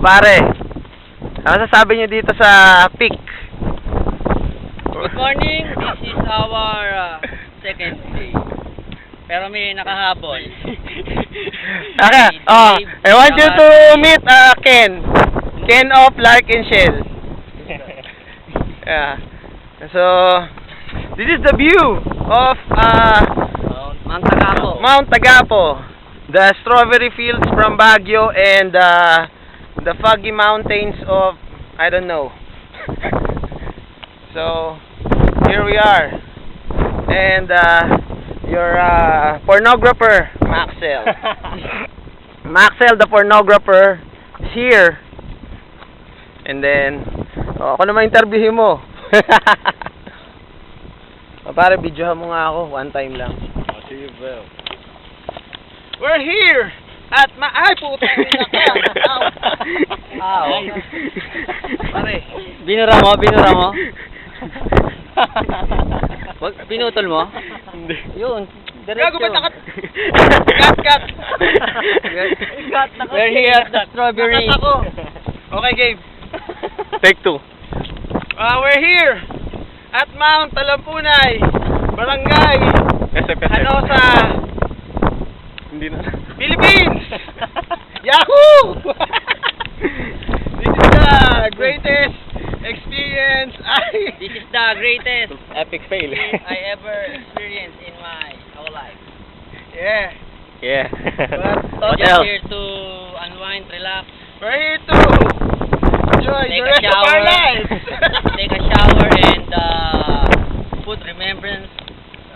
Pare, ano sasabi niyo dito sa peak? Good morning, this is our second day. Pero may nakahabol. Okay, I want you to meet Ken. Ken of Lark and Shell. Yeah. So, this is the view of Mount Tagapo. Mount Tagapo. The strawberry fields from Baguio and the foggy mountains of I don't know. So, here we are. And your pornographer, Maxel. Maxel the pornographer is here. And then, ako naman interviewin mo. Pare, videohan mo nga ako. One time lang. See you, Bill. We're here at ay puta ina ka. Ow. Pare, Binura mo? Wag, pinutol mo? Hindi. Yun. gago ba nakat? Cut. We're here at the strawberry. Nakat ako. Okay, game. Take 2. We're here at Mount Talampunay, Barangay SF. Hanosa, Hindi na. Philippines. Yahoo! This is the greatest experience This is the greatest Epic fail. I ever experienced in my whole life. Yeah. Yeah. What Just else? here to unwind, relax, We're here to enjoy take the a rest of our shower, lives. take a shower, and put remembrance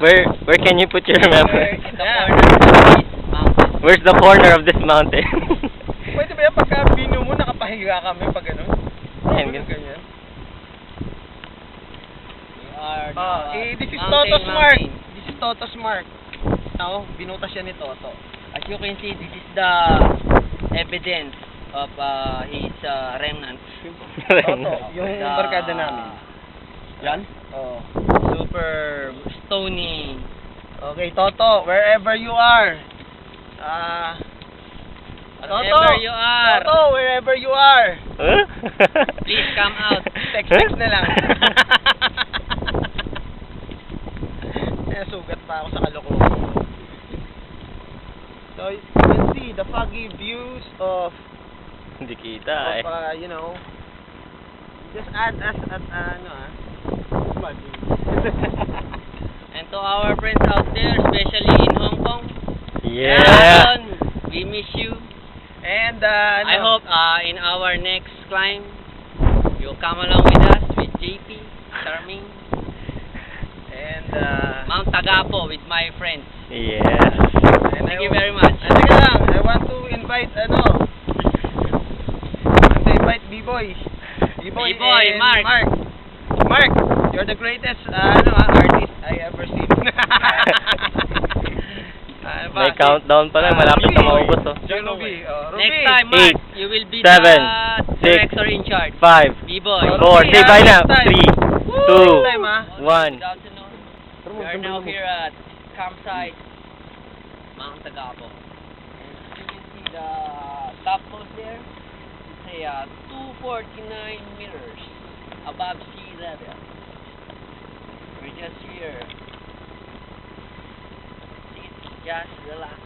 Where can you put your in remembrance? the corner of this mountain. Where's the corner of this mountain? Pwede ba yan pagka bino mo nakapahiga kami pag ganun? Ayan, Ganyan. We are the This is mountain, Toto's mark. mountain. This is Toto's mark. Now, binutas siya ni Toto. As you can see, this is the evidence of his remnants. Toto, yung The barkada namin. Yan? Oo. Super stony. Okay, Toto, wherever you are. Wherever you are, Toto, wherever you are. Huh? please come out. Text na lang. Sugat pa ako sa kalokohan. So, you can see the foggy views of Hindi kita eh. you know, just add us at And to our friends out there, especially in Hong Kong, Yeah. Jason, we miss you. and I hope in our next climb, you'll come along with us, with JP, Charming, and Mount Tagapo with my friends. Yeah. Thank you very much. Teka lang, I want to invite B-Boy. B-Boy, and Mark. Mark, you're the greatest artist I ever seen. May countdown pa lang. Malapit na maubos oh. John Ruby. Next time, Mark, you will be 7, the 6, director in charge. 5, B-Boy. 4, say bye now. 3, 2, Next time, 1. Good afternoon. We are now here at campsite Mount Tagapo. And you can see the top post there. It's a 249 meters above sea level. We're just here. Just relax.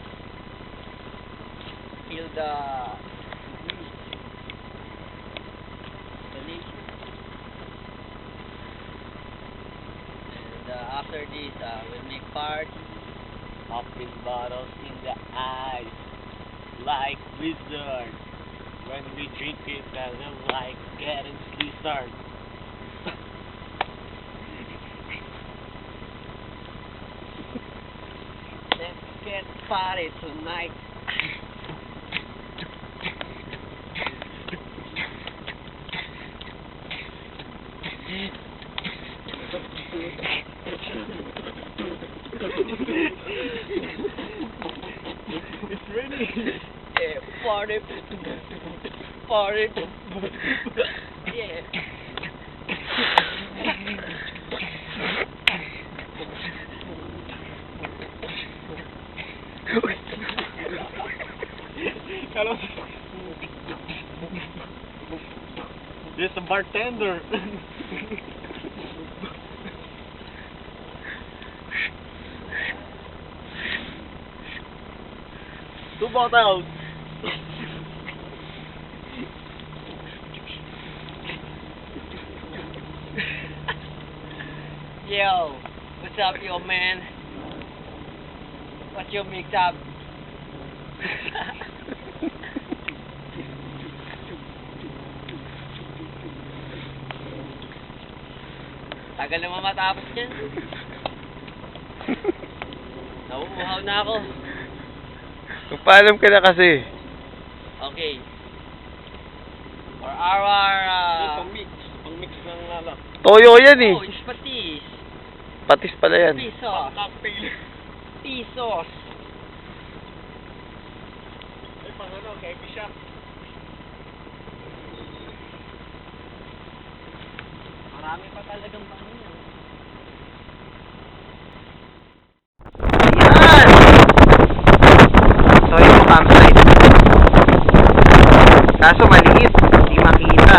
Feel the breeze. Delicious. And after this, we'll make party. Popping bottles in the eyes, like wizards. When we drink it, I look like getting slizzard. Let's get party tonight. It's raining. Yeah, party. Party. Yeah. Carlos. There's a bartender. Two bottles. Yo, what's up, yo, man? What's your mix up? Tagal naman matapos yan. Nauuhaw na ako. Magpaalam ka na kasi. Okay. For our, Pang-mix ng alak. Toyo yan eh. Oh, it's patis. Patis pala yan. Pisos. Cocktail. Pisos. Ay, pang ano, coffee shop. Marami pa talagang panin. Yan! So yung campsite. Kaso maliit. Hindi makita.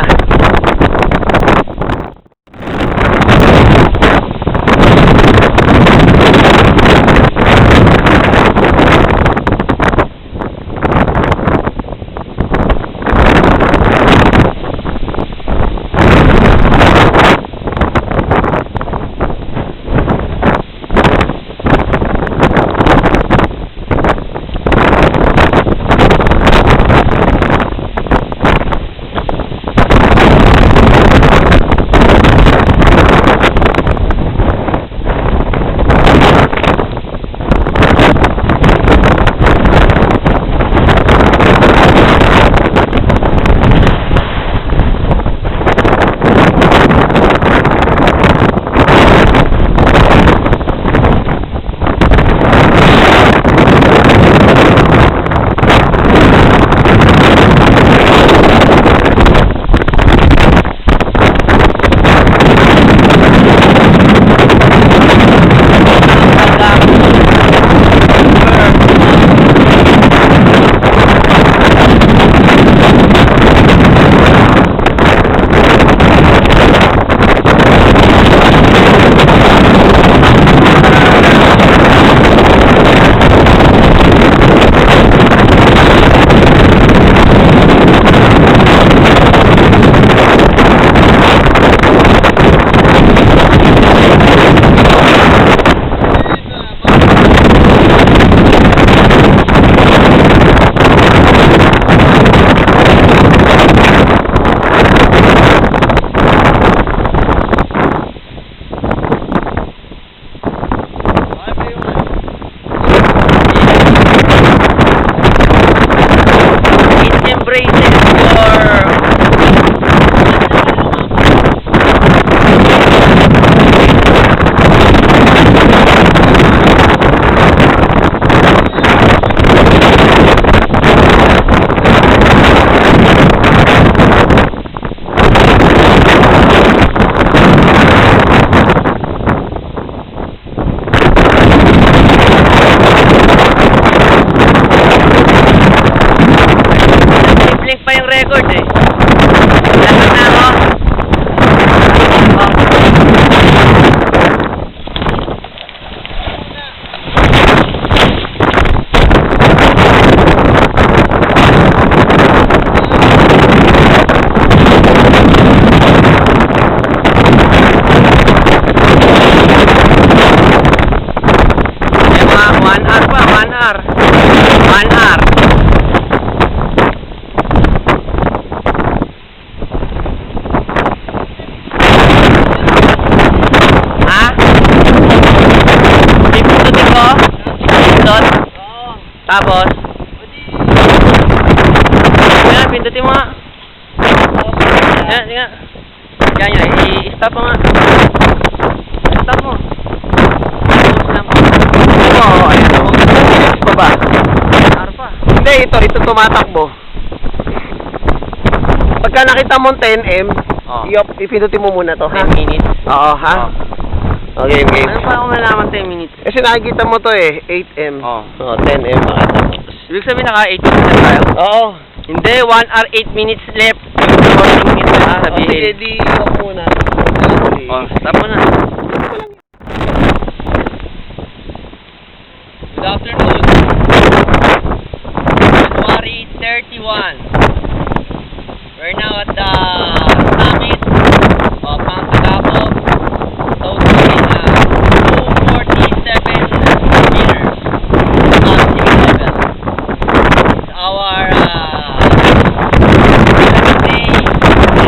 Tapos, yan, pindutin mo nga. Yan, yan. Yan, yan. I-stop mo nga. Stop mo. Oo, ayun. Next pa ba? Pa. Hindi, ito tumatakbo. Pagka nakita mo 10M, ipindutin mo muna to, ha? 10 minutes. Oo, ha? Okay, okay. Ano pa ako malaman 10 minutes? Kasi nakikita mo to eh, 8M. Oo. 10M makita mo. Ibig sabihin naka 8 minutes tayo? Oo. Hindi, 1 hour 8 minutes left. Recording ito Sige, sabihin. di off muna. Oh, stop mo na. Good afternoon. January 31. We're now at the summit of Mount Tagapo. Totaling 247 meters above sea level. It's our 11 days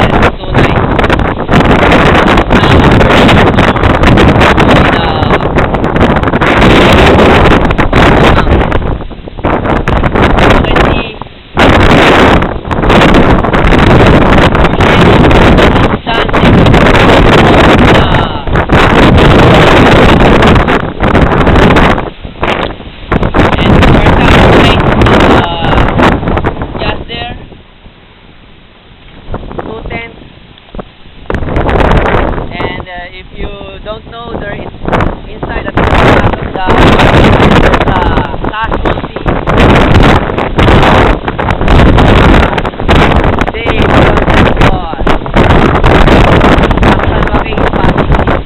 and 2 nights. Now we're going to if you don't know, there is inside at the back of the Castro Sea. Today we're going to cross San Joaquin Pacific.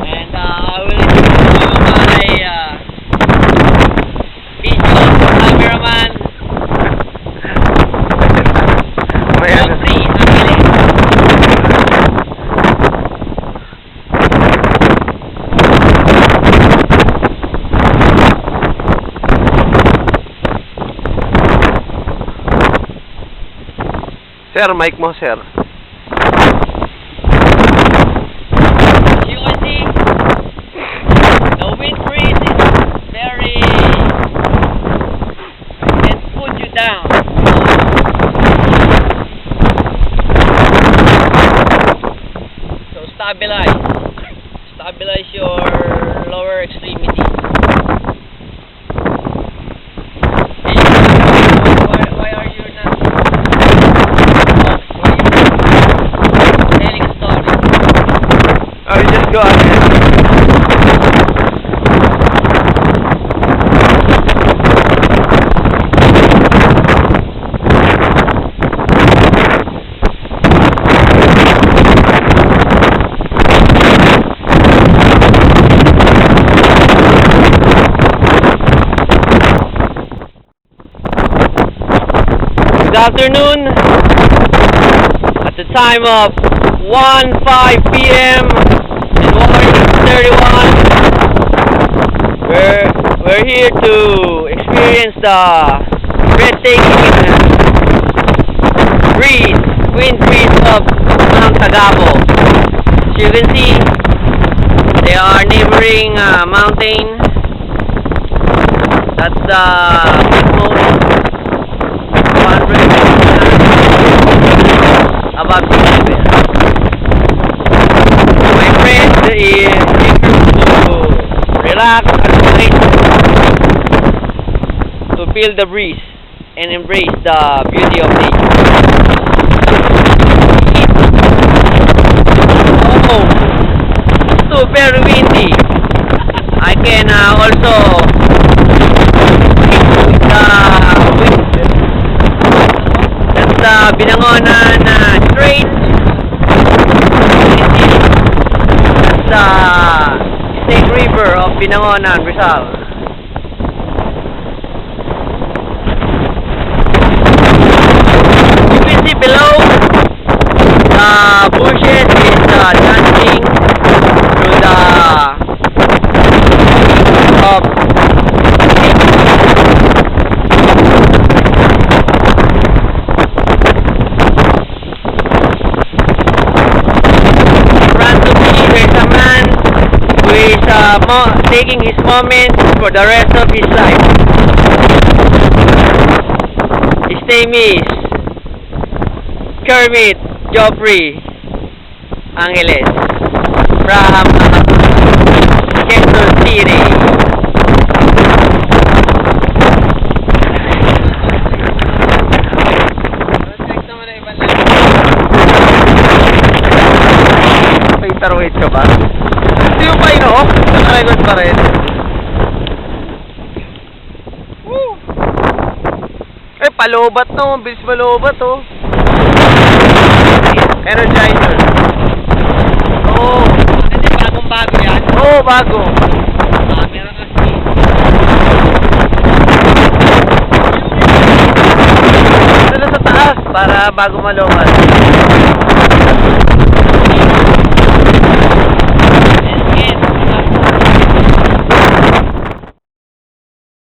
And I will introduce my video cameraman. Sir, mic mo, sir. You can see the wind breeze is very can put you down. So stabilize your lower extremities. Why are you not telling a story? Oh, you just go ahead. Good afternoon. At the time of 1:05 p.m. January 31, we're here to experience the breathtaking wind breeze of Mount Tagapo. As you can see, they are neighboring mountain. That's the big most above sea level. My friends is eager to relax and wait to feel the breeze and embrace the beauty of nature. Oh, super windy. I can also the Binangonan Strait. That's the Snake River of Binangonan, Rizal. You can see below the bushes is dancing through the of taking his moment for the rest of his life. His name is Kermit Joffrey Angeles from Quezon City. Wait ka ba? Hindi mo pa ino? Nakarecord pa rin. Woo! palobat no, bilis malobat oh. Energizer. Oo. Hindi, bagong-bago yan. Oo, bago. Meron ka speed. Ito na sa taas para bago malobat.